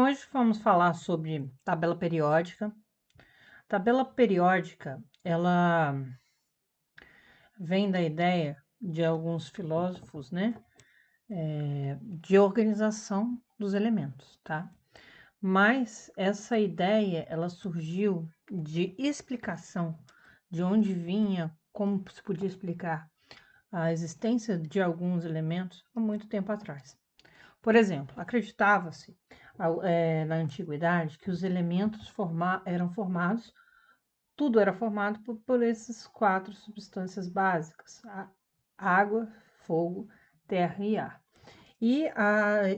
Hoje vamos falar sobre tabela periódica. Tabela periódica, ela vem da ideia de alguns filósofos, né, de organização dos elementos, tá? Mas essa ideia, ela surgiu de explicação de onde vinha, como se podia explicar a existência de alguns elementos há muito tempo atrás. Por exemplo, acreditava-se na antiguidade que os elementos eram formados, tudo era formado por essas quatro substâncias básicas: água, fogo, terra e ar. E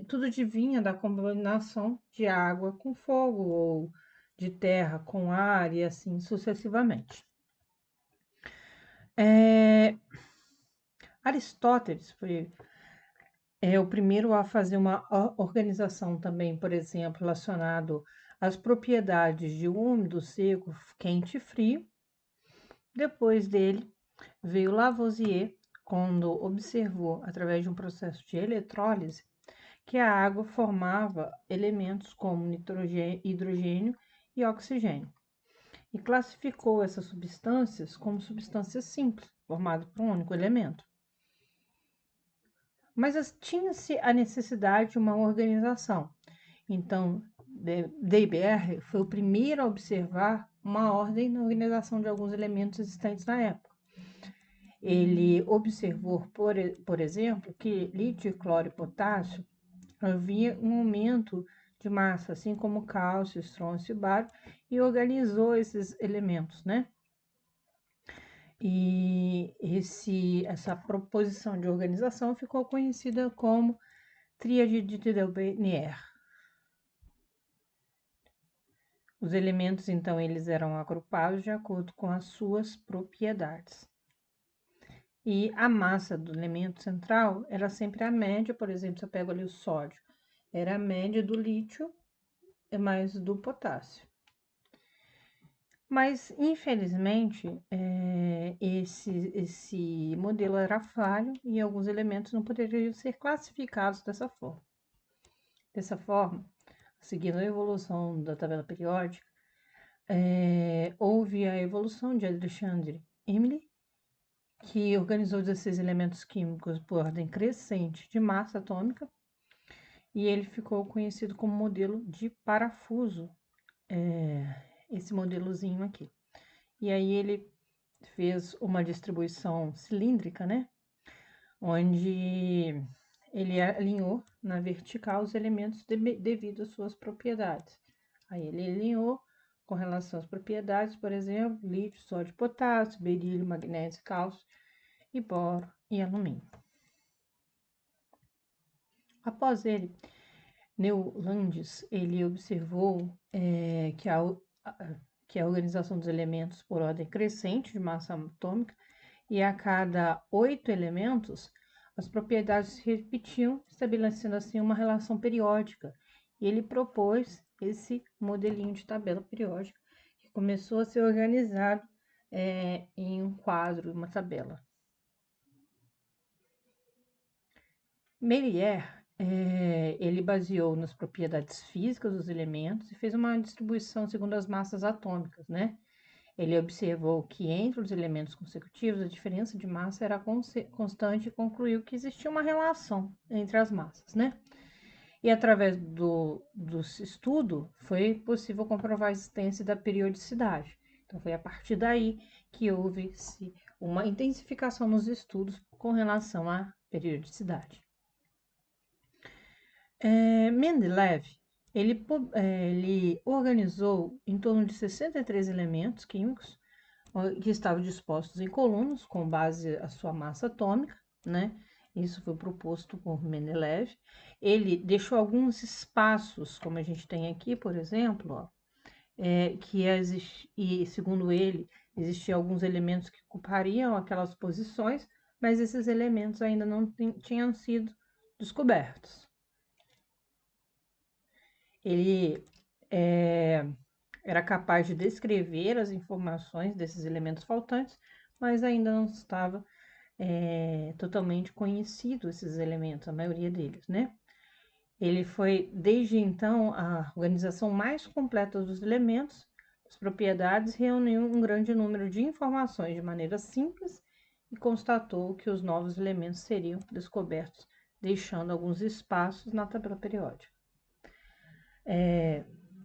tudo vinha da combinação de água com fogo, ou de terra com ar, e assim sucessivamente. Aristóteles foi o primeiro a fazer uma organização também, por exemplo, relacionado às propriedades de úmido, seco, quente e frio. Depois dele veio Lavoisier, quando observou, através de um processo de eletrólise, que a água formava elementos como hidrogênio e oxigênio, e classificou essas substâncias como substâncias simples, formadas por um único elemento. Mas tinha-se a necessidade de uma organização. Então, Deibert foi o primeiro a observar uma ordem na organização de alguns elementos existentes na época. Ele observou, por exemplo, que lítio, cloro e potássio havia um aumento de massa, assim como cálcio, estrôncio e bário, e organizou esses elementos, né? E essa proposição de organização ficou conhecida como Tríade de Deubenier. Os elementos, então, eles eram agrupados de acordo com as suas propriedades. E a massa do elemento central era sempre a média, por exemplo, se eu pego ali o sódio, era a média do lítio mais do potássio. Mas, infelizmente, esse modelo era falho e alguns elementos não poderiam ser classificados dessa forma. Dessa forma, seguindo a evolução da tabela periódica, houve a evolução de Alexandre Emile, que organizou 16 elementos químicos por ordem crescente de massa atômica, e ele ficou conhecido como modelo de parafuso, esse modelozinho aqui. E aí ele fez uma distribuição cilíndrica, né? Onde ele alinhou na vertical os elementos devido às suas propriedades. Aí ele alinhou com relação às propriedades, por exemplo, lítio, sódio, potássio, berílio, magnésio, cálcio, e boro e alumínio. Após ele, Neulandes, ele observou que a organização dos elementos por ordem crescente de massa atômica, e a cada 8 elementos, as propriedades se repetiam, estabelecendo assim uma relação periódica. E ele propôs esse modelinho de tabela periódica, que começou a ser organizado em um quadro, uma tabela. Méliès, ele baseou nas propriedades físicas dos elementos e fez uma distribuição segundo as massas atômicas, né? Ele observou que entre os elementos consecutivos a diferença de massa era constante e concluiu que existia uma relação entre as massas, né? E através do estudo foi possível comprovar a existência da periodicidade. Então foi a partir daí que houve-se uma intensificação nos estudos com relação à periodicidade. Mendeleev, ele organizou em torno de 63 elementos químicos que estavam dispostos em colunas com base a sua massa atômica, né? Isso foi proposto por Mendeleev. Ele deixou alguns espaços, como a gente tem aqui, por exemplo, ó, e segundo ele, existiam alguns elementos que ocupariam aquelas posições, mas esses elementos ainda não tinham sido descobertos. Ele era capaz de descrever as informações desses elementos faltantes, mas ainda não estava totalmente conhecido esses elementos, a maioria deles, né? Ele foi, desde então, a organização mais completa dos elementos, das propriedades, reuniu um grande número de informações de maneira simples e constatou que os novos elementos seriam descobertos, deixando alguns espaços na tabela periódica.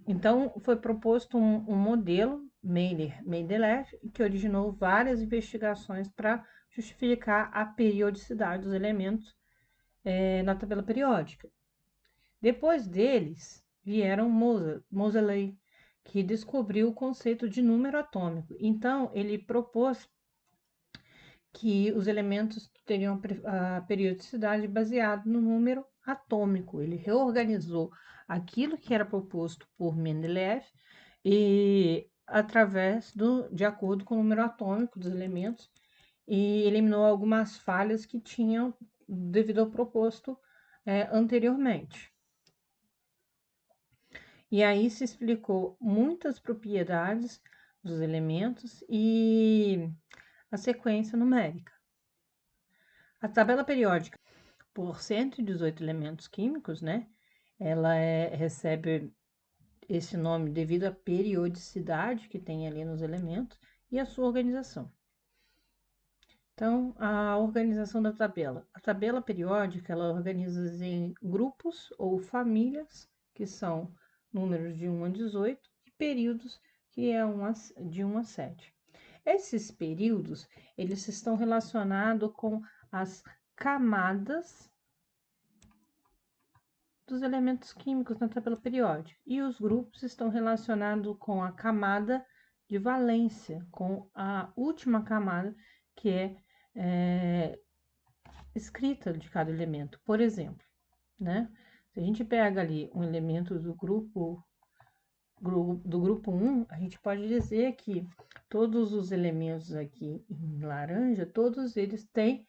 Então, foi proposto um modelo, Mendeleev, que originou várias investigações para justificar a periodicidade dos elementos na tabela periódica. Depois deles, vieram Moseley, que descobriu o conceito de número atômico. Então, ele propôs que os elementos teriam a periodicidade baseada no número atômico. Ele reorganizou aquilo que era proposto por Mendeleev e de acordo com o número atômico dos elementos, e eliminou algumas falhas que tinham devido ao proposto anteriormente. E aí se explicou muitas propriedades dos elementos e a sequência numérica. A tabela periódica, por 118 elementos químicos, né? Ela recebe esse nome devido à periodicidade que tem ali nos elementos e a sua organização. Então, a organização da tabela. A tabela periódica, ela organiza em grupos ou famílias, que são números de 1 a 18, e períodos, que é de 1 a 7. Esses períodos, eles estão relacionados com as camadas dos elementos químicos na tabela periódica. E os grupos estão relacionados com a camada de valência, com a última camada, que é escrita de cada elemento. Por exemplo, né? Se a gente pega ali um elemento do grupo 1, a gente pode dizer que todos os elementos aqui em laranja, todos eles têm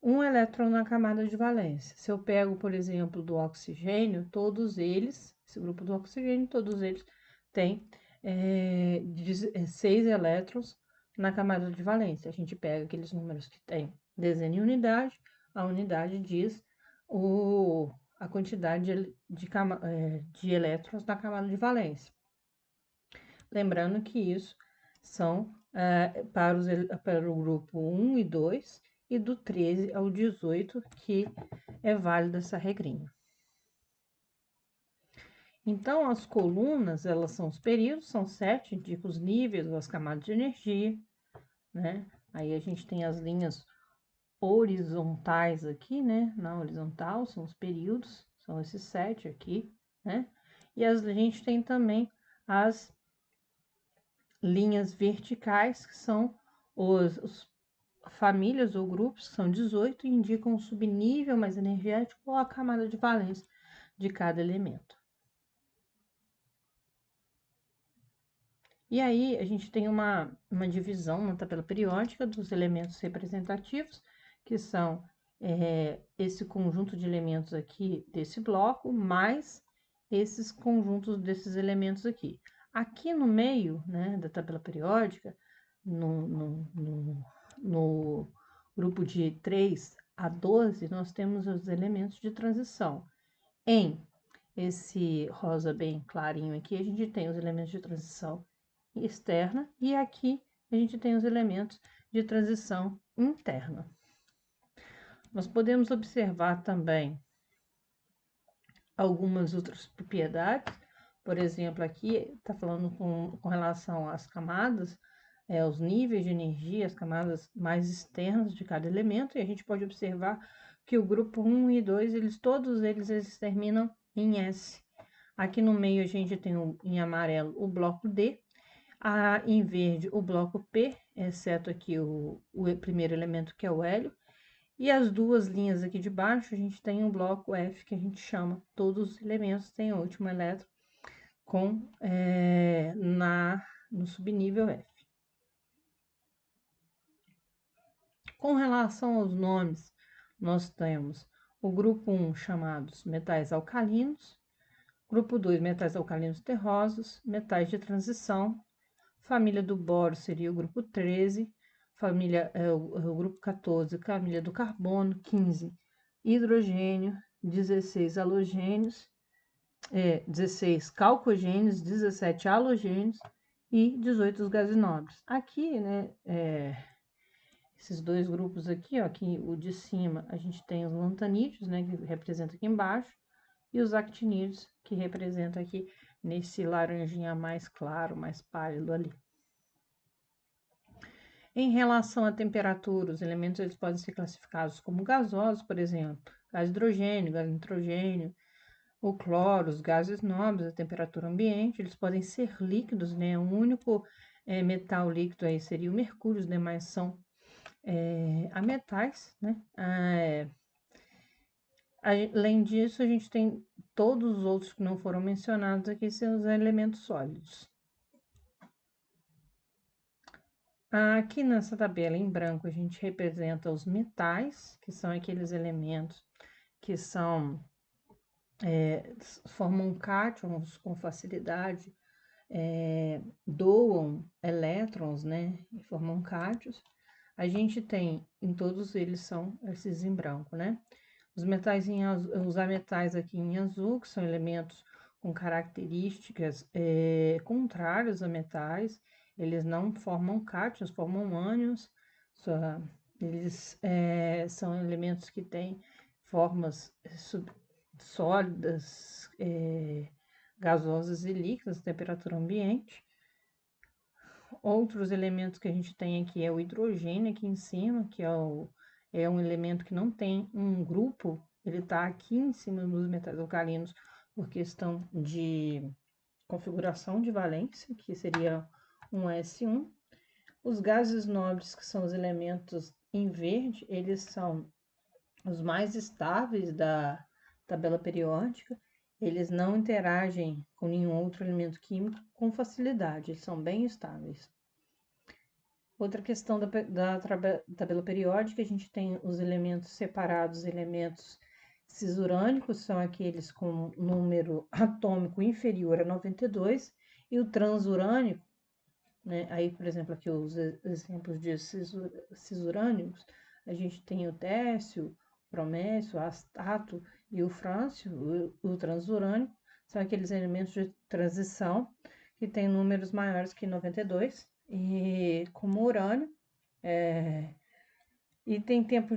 um elétron na camada de valência. Se eu pego, por exemplo, do oxigênio, todos eles, esse grupo do oxigênio, todos eles têm 6 elétrons na camada de valência. A gente pega aqueles números que tem dezena e unidade, a unidade diz a quantidade de elétrons na camada de valência. Lembrando que isso são para o grupo 1 e 2, e do 13 ao 18, que é válida essa regrinha. Então, as colunas, elas são os períodos, são 7, indicam os níveis ou as camadas de energia, né? Aí a gente tem as linhas horizontais aqui, né? Na horizontal são os períodos, são esses 7 aqui, né? E a gente tem também as linhas verticais, que são os famílias ou grupos, que são 18, e indicam o subnível mais energético ou a camada de valência de cada elemento. E aí, a gente tem uma divisão na tabela periódica dos elementos representativos, que são esse conjunto de elementos aqui desse bloco, mais esses conjuntos desses elementos aqui. Aqui no meio, né, da tabela periódica, no grupo de 3 a 12, nós temos os elementos de transição. Em esse rosa bem clarinho aqui, a gente tem os elementos de transição externa, e aqui a gente tem os elementos de transição interna. Nós podemos observar também algumas outras propriedades. Por exemplo, aqui está falando com relação às camadas, os níveis de energia, as camadas mais externas de cada elemento, e a gente pode observar que o grupo 1 e 2, todos eles terminam em S. Aqui no meio a gente tem em amarelo o bloco D, em verde o bloco P, exceto aqui o primeiro elemento, que é o hélio, e as duas linhas aqui de baixo a gente tem um bloco F, que a gente chama, todos os elementos têm o último elétron no subnível F. Com relação aos nomes, nós temos o grupo 1 chamados metais alcalinos, grupo 2 metais alcalinos terrosos, metais de transição, família do boro seria o grupo 13, o grupo 14, família do carbono, 15, hidrogênio, 16 halogênios, 16 calcogênios, 17 halogênios e 18 os gases nobres. Aqui, né, esses dois grupos aqui, ó, aqui o de cima, a gente tem os lantanídeos, né, que representa aqui embaixo, e os actinídeos, que representa aqui nesse laranjinha mais claro, mais pálido ali. Em relação à temperatura, os elementos eles podem ser classificados como gasosos, por exemplo, gás hidrogênio, gás nitrogênio, o cloro, os gases nobres, a temperatura ambiente, eles podem ser líquidos, né? O único metal líquido aí seria o mercúrio, os demais são ametais, né? Além disso, a gente tem todos os outros que não foram mencionados aqui, são os elementos sólidos. Aqui nessa tabela em branco, a gente representa os metais, que são aqueles elementos que formam cátions com facilidade, doam elétrons, né, e formam cátions. A gente tem, em todos eles são esses em branco, né? Os metais em azul, os ametais aqui em azul, que são elementos com características contrárias a metais, eles não formam cátions, formam ânions, eles são elementos que têm formas sólidas, gasosas e líquidas, temperatura ambiente. Outros elementos que a gente tem aqui é o hidrogênio aqui em cima, que é um elemento que não tem um grupo, ele está aqui em cima dos metais alcalinos por questão de configuração de valência, que seria um S1. Os gases nobres, que são os elementos em verde, eles são os mais estáveis da tabela periódica, eles não interagem com nenhum outro elemento químico com facilidade, eles são bem estáveis. Outra questão da tabela periódica, a gente tem os elementos separados, elementos cisurânicos, são aqueles com número atômico inferior a 92, e o transurânico, né? Aí, por exemplo, aqui os exemplos de cisurânicos, a gente tem o tércio, o bromécio, o astato e o frâncio, o transurânico, são aqueles elementos de transição que têm números maiores que 92, e como urânio, e tem tempo